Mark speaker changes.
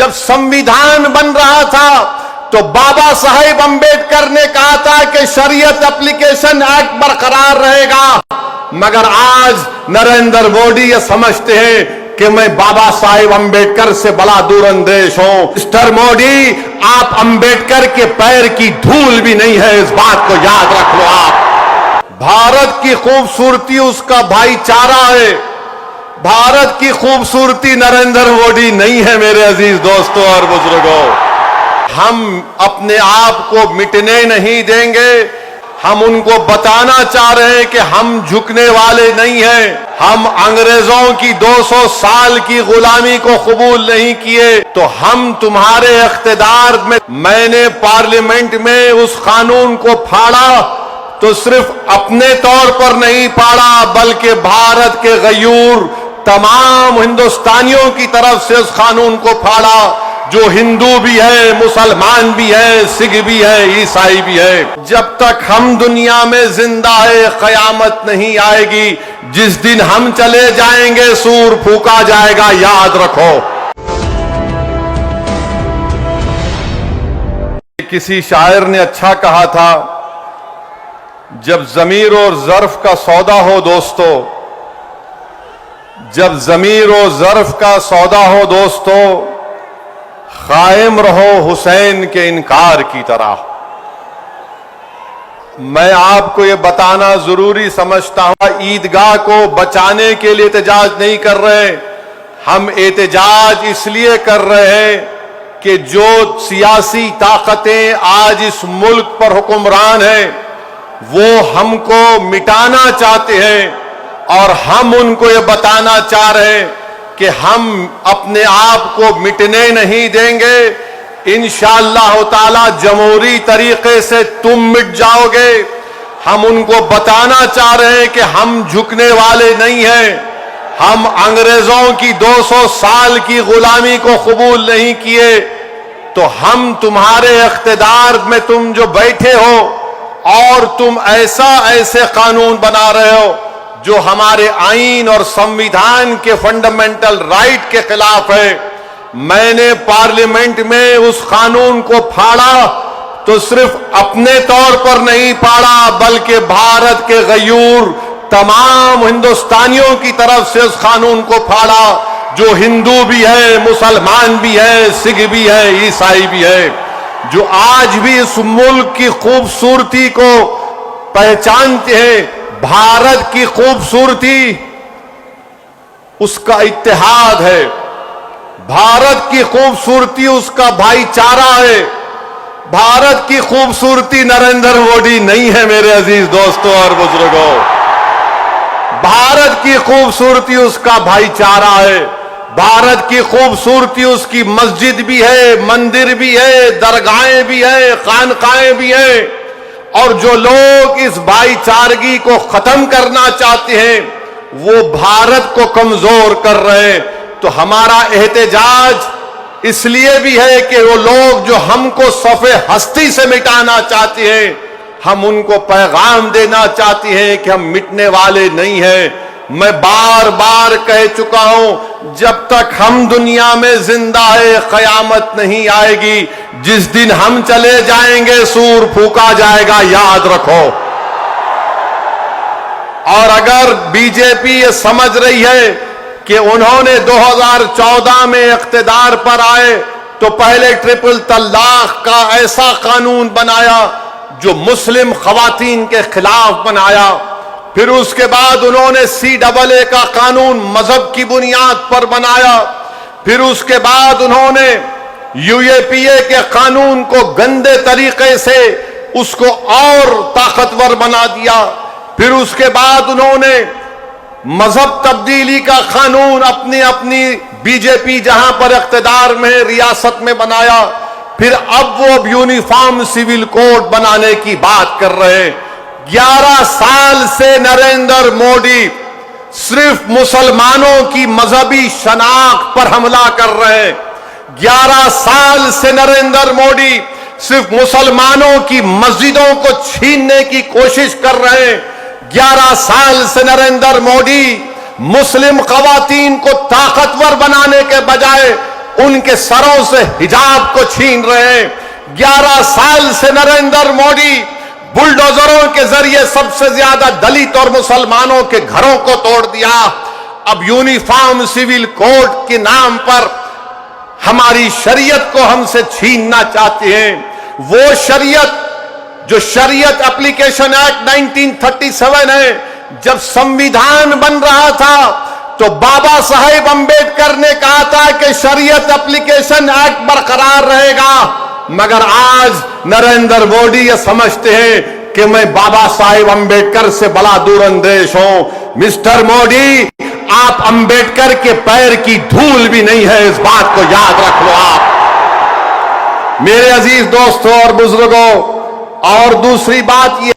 Speaker 1: जब संविधान बन रहा था तो बाबा साहेब अंबेडकर ने कहा था कि शरीयत एप्लीकेशन एक्ट बरकरार रहेगा, मगर आज नरेंद्र मोदी ये समझते हैं कि मैं बाबा साहेब अंबेडकर से बड़ा दूरंदेश हूं। मिस्टर मोदी, आप अंबेडकर के पैर की धूल भी नहीं है, इस बात को याद रख लो। आप भारत की खूबसूरती उसका भाईचारा है, भारत की खूबसूरती नरेंद्र मोदी नहीं है। मेरे अजीज दोस्तों और बुजुर्गों, हम अपने आप को मिटने नहीं देंगे। हम उनको बताना चाह रहे हैं कि हम झुकने वाले नहीं हैं। हम अंग्रेजों की 200 साल की गुलामी को कबूल नहीं किए, तो हम तुम्हारे इख्तिदार में, मैंने पार्लियामेंट में उस कानून को फाड़ा तो सिर्फ अपने तौर पर नहीं फाड़ा, बल्कि भारत के गयूर तमाम हिंदुस्तानियों की तरफ से उस कानून को फाड़ा, जो हिंदू भी है, मुसलमान भी है, सिख भी है, ईसाई भी है। जब तक हम दुनिया में जिंदा है, कयामत नहीं आएगी। जिस दिन हम चले जाएंगे सूर फूका जाएगा, याद रखो। किसी शायर ने अच्छा कहा था, जब जमीर और ज़र्फ का सौदा हो दोस्तों, जब जमीर और ज़र्फ का सौदा हो दोस्तों, कायम रहो हुसैन के इनकार की तरह। मैं आपको यह बताना जरूरी समझता हूं, ईदगाह को बचाने के लिए एहतजाज नहीं कर रहे, हम एहतजाज इसलिए कर रहे हैं कि जो सियासी ताकतें आज इस मुल्क पर हुक्मरान हैं, वो हमको मिटाना चाहते हैं और हम उनको ये बताना चाह रहे हैं कि हम अपने आप को मिटने नहीं देंगे। इंशाअल्लाह ताला जमहूरी तरीके से तुम मिट जाओगे। हम उनको बताना चाह रहे हैं कि हम झुकने वाले नहीं हैं। हम अंग्रेजों की 200 साल की गुलामी को कबूल नहीं किए, तो हम तुम्हारे इख्तिदार में तुम जो बैठे हो और तुम ऐसे कानून बना रहे हो जो हमारे आईन और संविधान के फंडामेंटल राइट के खिलाफ है। मैंने पार्लियामेंट में उस कानून को फाड़ा तो सिर्फ अपने तौर पर नहीं फाड़ा, बल्कि भारत के गयूर तमाम हिंदुस्तानियों की तरफ से उस कानून को फाड़ा, जो हिंदू भी है, मुसलमान भी है, सिख भी है, ईसाई भी है, जो आज भी इस मुल्क की खूबसूरती को पहचानते हैं। भारत की खूबसूरती उसका इत्तेहाद है, भारत की खूबसूरती उसका भाईचारा है, भारत की खूबसूरती नरेंद्र मोदी नहीं है। मेरे अजीज दोस्तों और बुजुर्गों, भारत की खूबसूरती उसका भाईचारा है, भारत की खूबसूरती उसकी मस्जिद भी है, मंदिर भी है, दरगाहें भी है, खानकाएं भी है। और जो लोग इस भाईचारगी को खत्म करना चाहते हैं, वो भारत को कमजोर कर रहे हैं। तो हमारा एहतजाज इसलिए भी है कि वो लोग जो हमको सफ़े हस्ती से मिटाना चाहते हैं, हम उनको पैगाम देना चाहते हैं कि हम मिटने वाले नहीं हैं। मैं बार बार कह चुका हूं, जब तक हम दुनिया में जिंदा है, कयामत नहीं आएगी। जिस दिन हम चले जाएंगे सूर फूका जाएगा, याद रखो। और अगर बीजेपी ये समझ रही है कि उन्होंने 2014 में इख्तिदार पर आए तो पहले ट्रिपल तलाक का ऐसा कानून बनाया जो मुस्लिम खवातीन के खिलाफ बनाया, फिर उसके बाद उन्होंने CAA का कानून मजहब की बुनियाद पर बनाया, फिर उसके बाद उन्होंने UAPA के कानून को गंदे तरीके से उसको और ताकतवर बना दिया, फिर उसके बाद उन्होंने मजहब तब्दीली का कानून अपनी बीजेपी जहां पर इख्तिदार में रियासत में बनाया, फिर अब वो यूनिफॉर्म सिविल कोड बनाने की बात कर रहे हैं। 11 साल से नरेंद्र मोदी सिर्फ मुसलमानों की मजहबी शनाख्त पर हमला कर रहे हैं। 11 साल से नरेंद्र मोदी सिर्फ मुसलमानों की मस्जिदों को छीनने की कोशिश कर रहे हैं। 11 साल से नरेंद्र मोदी मुस्लिम खवातीन को ताकतवर बनाने के बजाय उनके सरों से हिजाब को छीन रहे हैं। 11 साल से नरेंद्र मोदी बुलडोजरों के जरिए सबसे ज्यादा दलित और मुसलमानों के घरों को तोड़ दिया। अब यूनिफॉर्म सिविल कोड के नाम पर हमारी शरीयत को हमसे छीनना चाहते हैं। वो शरीयत जो शरीयत एप्लीकेशन एक्ट 1937 है, जब संविधान बन रहा था तो बाबा साहेब अंबेडकर ने कहा था कि शरीयत एप्लीकेशन एक्ट बरकरार रहेगा, मगर आज नरेंद्र मोदी ये समझते हैं कि मैं बाबा साहेब अंबेडकर से बड़ा दूरंदेश हूं। मिस्टर मोदी, आप अंबेडकर के पैर की धूल भी नहीं है, इस बात को याद रख लो आप। मेरे अजीज दोस्तों और बुजुर्गों, और दूसरी बात ये